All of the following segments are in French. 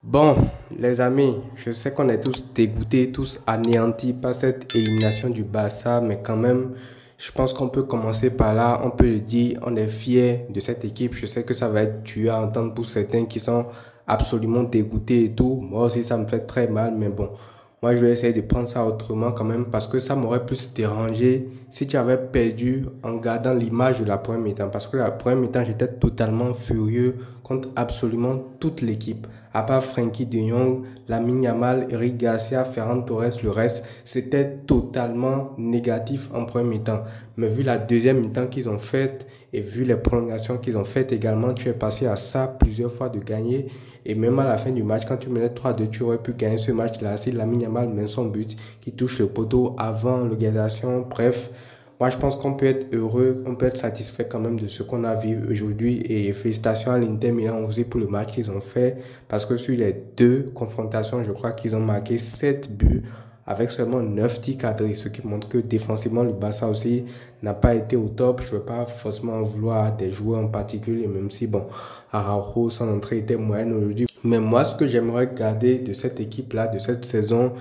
Bon, les amis, je sais qu'on est tous dégoûtés, tous anéantis par cette élimination du Barça, mais quand même, je pense qu'on peut commencer par là. On peut le dire, on est fiers de cette équipe. Je sais que ça va être dur à entendre pour certains qui sont absolument dégoûtés et tout. Moi aussi, ça me fait très mal, mais bon, moi, je vais essayer de prendre ça autrement quand même parce que ça m'aurait plus dérangé si tu avais perdu en gardant l'image de la première mi-temps. Parce que la première mi-temps, j'étais totalement furieux contre absolument toute l'équipe. À part Frenkie de Jong, Lamine Yamal, Eric Garcia, Ferran Torres, le reste, c'était totalement négatif en première mi-temps. Mais vu la deuxième mi-temps qu'ils ont faite et vu les prolongations qu'ils ont faites également, tu es passé à ça plusieurs fois de gagner. Et même à la fin du match, quand tu menais 3-2, tu aurais pu gagner ce match-là. Si Lamine Yamal met son but qui touche le poteau avant l'égalisation, bref. Moi, je pense qu'on peut être heureux, on peut être satisfait quand même de ce qu'on a vu aujourd'hui. Et félicitations à l'Inter Milan aussi pour le match qu'ils ont fait. Parce que sur les deux confrontations, je crois qu'ils ont marqué 7 buts avec seulement 9 tirs cadrés. Ce qui montre que défensivement, le Barça aussi n'a pas été au top. Je ne veux pas forcément en vouloir à des joueurs en particulier, même si, bon, Araujo, son entrée était moyenne aujourd'hui. Mais moi, ce que j'aimerais garder de cette équipe-là, de cette saison,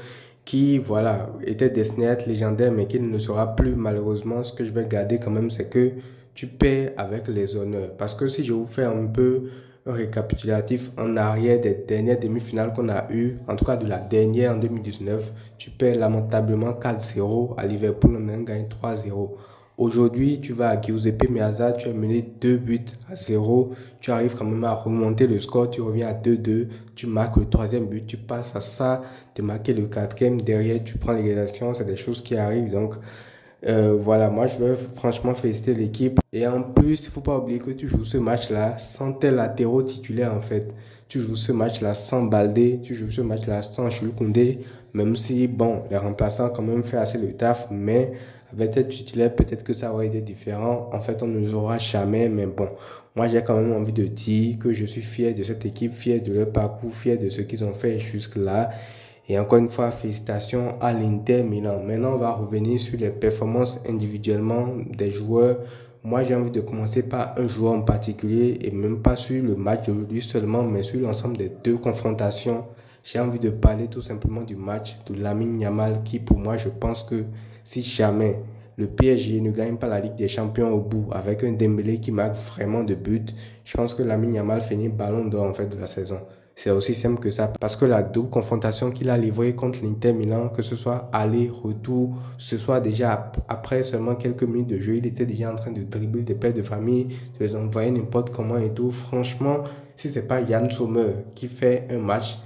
qui, voilà, était destiné à être légendaire, mais qui ne le sera plus malheureusement. Ce que je vais garder quand même, c'est que tu perds avec les honneurs. Parce que si je vous fais un peu un récapitulatif en arrière des dernières demi-finales qu'on a eues, en tout cas de la dernière en 2019, tu perds lamentablement 4-0 à Liverpool, on a gagné 3-0. Aujourd'hui, tu vas à Giuseppe Meazza, tu as mené 2 buts à 0. Tu arrives quand même à remonter le score, tu reviens à 2-2. Tu marques le troisième but, tu passes à ça, de marquer le quatrième. Derrière, tu prends l'égalisation, c'est des choses qui arrivent. Donc, voilà, moi, je veux franchement féliciter l'équipe. Et en plus, il ne faut pas oublier que tu joues ce match-là sans tes latéraux titulaires, en fait. Tu joues ce match-là sans Baldé, tu joues ce match-là sans Jules Koundé, même si, bon, les remplaçants quand même fait assez le taf, mais avec tes titulaires, peut-être que ça aurait été différent. En fait, on ne le saura jamais, mais bon, moi, j'ai quand même envie de dire que je suis fier de cette équipe, fier de leur parcours, fier de ce qu'ils ont fait jusque-là. Et encore une fois, félicitations à l'Inter Milan. Maintenant, on va revenir sur les performances individuellement des joueurs. Moi, j'ai envie de commencer par un joueur en particulier et même pas sur le match d'aujourd'hui seulement, mais sur l'ensemble des deux confrontations. J'ai envie de parler tout simplement du match de Lamine Yamal qui, pour moi, je pense que si jamais le PSG ne gagne pas la Ligue des Champions au bout avec un Dembélé qui marque vraiment de buts, je pense que Lamine Yamal finit ballon d'or en fait de la saison. C'est aussi simple que ça parce que la double confrontation qu'il a livrée contre l'Inter Milan, que ce soit aller-retour, ce soit déjà après seulement quelques minutes de jeu, il était déjà en train de dribbler des pères de famille, de les envoyer n'importe comment et tout. Franchement, si c'est pas Yann Sommer qui fait un match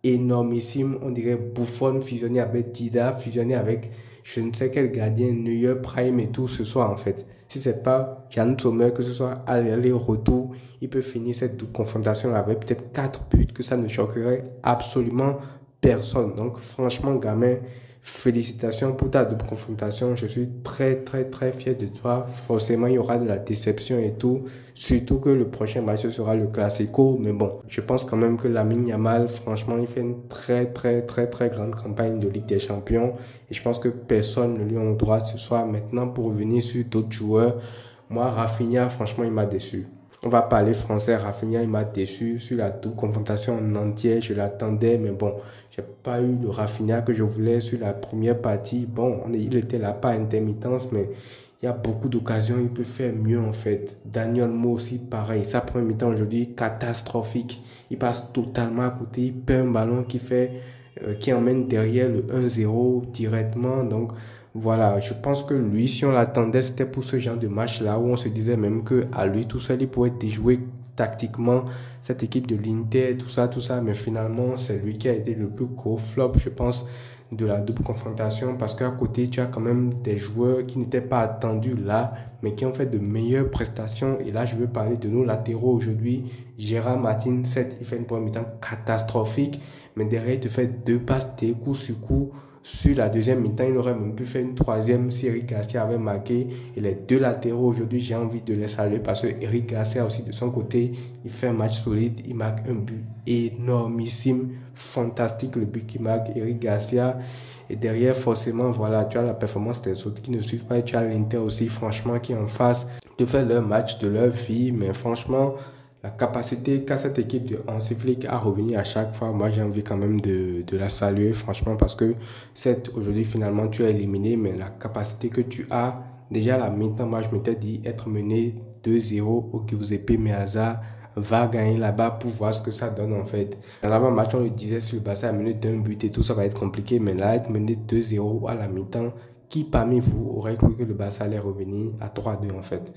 énormissime, on dirait Buffon fusionné avec Dida, fusionné avec je ne sais quel gardien, Neuer, Prime et tout ce soir en fait. Si c'est pas Yann Sommer, que ce soit aller-retour, il peut finir cette double confrontation avec peut-être 4 buts, que ça ne choquerait absolument personne. Donc franchement, gamin, félicitations pour ta double confrontation. Je suis très, très, très fier de toi. Forcément, il y aura de la déception et tout. Surtout que le prochain match sera le Classico. Mais bon, je pense quand même que Lamine Yamal, franchement, il fait une très, très, très, très grande campagne de Ligue des Champions. Et je pense que personne ne lui en droit ce soir. Maintenant, pour revenir sur d'autres joueurs, moi, Rafinha, franchement, il m'a déçu. On va parler français. Rafinha, il m'a déçu sur la double confrontation en entier. Je l'attendais, mais bon, j'ai pas eu le Rafinha que je voulais sur la première partie. Bon, il était là par intermittence, mais il y a beaucoup d'occasions. Il peut faire mieux en fait. Daniel Mo aussi, pareil. Sa première mi-temps aujourd'hui, catastrophique. Il passe totalement à côté. Il perd un ballon qui emmène derrière le 1-0 directement. Donc, voilà, je pense que lui, si on l'attendait, c'était pour ce genre de match-là où on se disait même que à lui tout seul, il pourrait déjouer tactiquement cette équipe de l'Inter, tout ça. Mais finalement, c'est lui qui a été le plus gros flop, je pense, de la double confrontation parce qu'à côté, tu as quand même des joueurs qui n'étaient pas attendus là, mais qui ont fait de meilleures prestations. Et là, je veux parler de nos latéraux aujourd'hui. Gérard Martin, certes, il fait une première mi-temps catastrophique, mais derrière, il te fait deux passes, des coups sur coup. Sur la deuxième mi-temps, il aurait même pu faire une troisième si Eric Garcia avait marqué. Et les deux latéraux aujourd'hui, j'ai envie de les saluer parce que Eric Garcia aussi de son côté, il fait un match solide. Il marque un but énormissime, fantastique le but qu'il marque, Eric Garcia. Et derrière, forcément, voilà, tu as la performance des autres qui ne suivent pas. Et tu as l'Inter aussi, franchement, qui est en face de faire leur match de leur vie. Mais franchement, la capacité qu'a cette équipe de Hansi Flick à revenir à chaque fois, moi j'ai envie quand même de la saluer franchement parce que certes aujourd'hui finalement tu as éliminé mais la capacité que tu as déjà à la mi-temps, moi je m'étais dit être mené 2-0 au Giuseppe Meazza va gagner là-bas pour voir ce que ça donne en fait. Dans l'avant-match on le disait sur le Barça a mené d'un but et tout ça va être compliqué mais là être mené 2-0 à la mi-temps, qui parmi vous aurait cru que le Barça allait revenir à 3-2 en fait?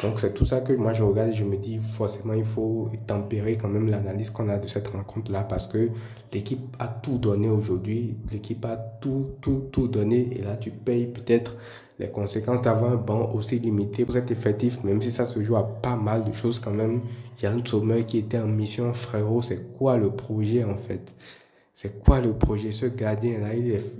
Donc c'est tout ça que moi je regarde et je me dis forcément il faut tempérer quand même l'analyse qu'on a de cette rencontre-là parce que l'équipe a tout donné aujourd'hui, l'équipe a tout donné et là tu payes peut-être les conséquences d'avoir un banc aussi limité pour cet effectif, même si ça se joue à pas mal de choses quand même. Yann Sommer qui était en mission, frérot, c'est quoi le projet en fait? C'est quoi le projet? Ce gardien-là,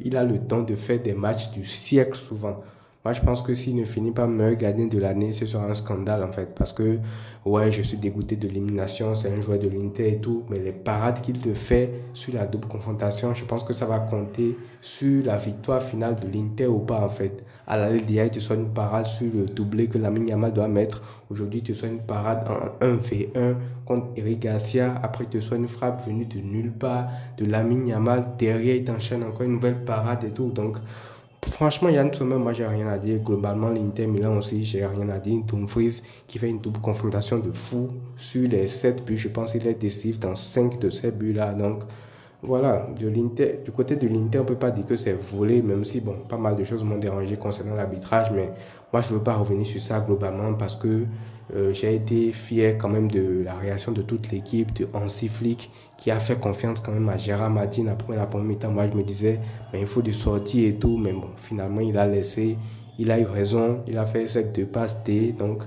il a le temps de faire des matchs du siècle souvent. Moi, je pense que s'il ne finit pas meilleur gardien de l'année, ce sera un scandale en fait. Parce que, ouais, je suis dégoûté de l'élimination, c'est un joueur de l'Inter et tout, mais les parades qu'il te fait sur la double confrontation, je pense que ça va compter sur la victoire finale de l'Inter ou pas en fait. À la Ligue d'hier, il te soit une parade sur le doublé que Lamine Yamal doit mettre. Aujourd'hui, il te soit une parade en 1v1 contre Eric Garcia. Après, il te soit une frappe venue de nulle part de Lamine Yamal. Derrière, il t'enchaîne encore une nouvelle parade et tout. Donc, franchement, Yann Sommer, moi, j'ai rien à dire. Globalement, l'Inter Milan aussi, j'ai rien à dire. Dumfries qui fait une double confrontation de fou sur les 7 buts. Je pense qu'il est décisif dans 5 de ces buts-là. Donc, voilà, du côté de l'Inter, on ne peut pas dire que c'est volé, même si, bon, pas mal de choses m'ont dérangé concernant l'arbitrage, mais moi, je ne veux pas revenir sur ça globalement parce que j'ai été fier quand même de la réaction de toute l'équipe, de Hansi Flick, qui a fait confiance quand même à Gérard Martin après la première mi-temps. Moi, je me disais, mais il faut des sorties et tout, mais bon, finalement, il a laissé, il a eu raison, il a fait cette deux passes D, donc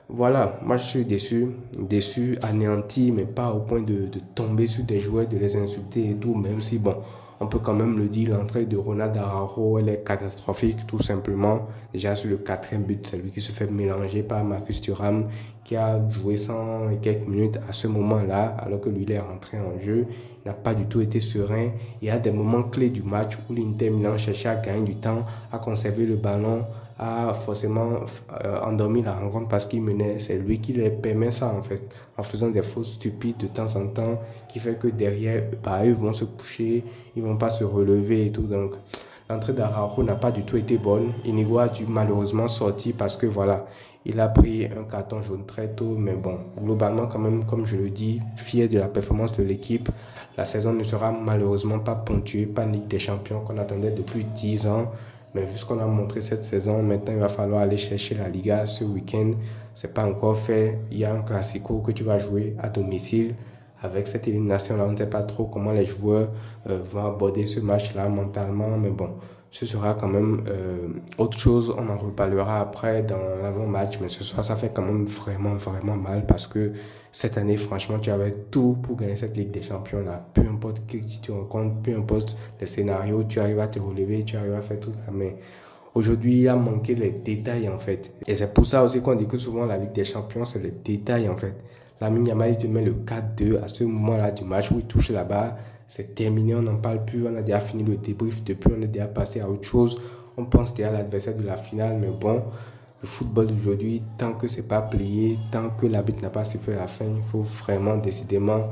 voilà, moi je suis déçu, anéanti, mais pas au point de tomber sur des joueurs, de les insulter et tout, même si, bon, on peut quand même le dire, l'entrée de Ronald Araujo, elle est catastrophique, tout simplement. Déjà sur le quatrième but, c'est lui qui se fait mélanger par Marcus Thuram, qui a joué 100 et quelques minutes à ce moment-là, alors que lui, il est rentré en jeu. Il n'a pas du tout été serein. Il y a des moments clés du match où l'Inter Milan cherchait à gagner du temps, à conserver le ballon, a forcément endormi la rencontre parce qu'il menait. C'est lui qui leur permet ça en fait, en faisant des fautes stupides de temps en temps, qui fait que derrière, bah, eux vont se coucher, ils vont pas se relever et tout. Donc l'entrée d'Araujo n'a pas du tout été bonne. Inigo a dû malheureusement sortir parce que voilà, il a pris un carton jaune très tôt. Mais bon, globalement quand même, comme je le dis, fier de la performance de l'équipe. La saison ne sera malheureusement pas ponctuée par Ligue des Champions qu'on attendait depuis 10 ans. Mais vu ce qu'on a montré cette saison, maintenant il va falloir aller chercher la Liga ce week-end. C'est pas encore fait. Il y a un Classico que tu vas jouer à domicile. Avec cette élimination-là, on ne sait pas trop comment les joueurs vont aborder ce match-là mentalement. Mais bon, ce sera quand même autre chose. On en reparlera après dans l'avant-match. Mais ce soir, ça fait quand même vraiment mal parce que cette année, franchement, tu avais tout pour gagner cette Ligue des Champions-là. Peu importe qui tu rencontres, peu importe les scénarios, tu arrives à te relever, tu arrives à faire tout ça. Mais aujourd'hui, il a manqué les détails en fait. Et c'est pour ça aussi qu'on dit que souvent la Ligue des Champions, c'est les détails en fait. Lamine Yamal, il te met le 4-2 à ce moment-là du match où il touche là-bas. C'est terminé, on n'en parle plus. On a déjà fini le débrief depuis, on est déjà passé à autre chose. On pense déjà à l'adversaire de la finale, mais bon, le football d'aujourd'hui, tant que c'est pas plié, tant que l'arbitre n'a pas sifflé la fin, il faut vraiment décidément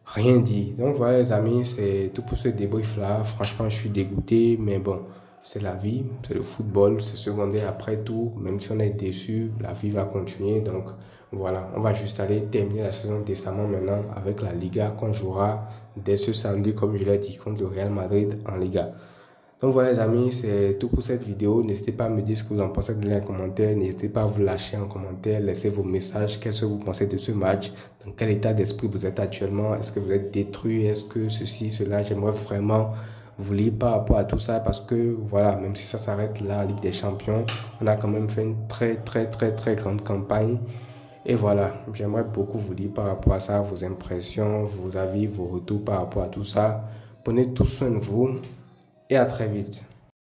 rien dire. Donc voilà les amis, c'est tout pour ce débrief-là. Franchement, je suis dégoûté, mais bon, c'est la vie, c'est le football, c'est secondaire après tout. Même si on est déçu, la vie va continuer. Donc voilà, on va juste aller terminer la saison décemment maintenant avec la Liga qu'on jouera dès ce samedi, comme je l'ai dit, contre le Real Madrid en Liga. Donc voilà les amis, c'est tout pour cette vidéo. N'hésitez pas à me dire ce que vous en pensez dans les commentaires. N'hésitez pas à vous lâcher en commentaire, laissez vos messages. Qu'est-ce que vous pensez de ce match? Dans quel état d'esprit vous êtes actuellement? Est-ce que vous êtes détruit? Est-ce que ceci, cela? J'aimerais vraiment vous lire par rapport à tout ça parce que voilà, même si ça s'arrête là en Ligue des Champions, on a quand même fait une très grande campagne. Et voilà, j'aimerais beaucoup vous lire par rapport à ça, vos impressions, vos avis, vos retours par rapport à tout ça. Prenez tout soin de vous et à très vite.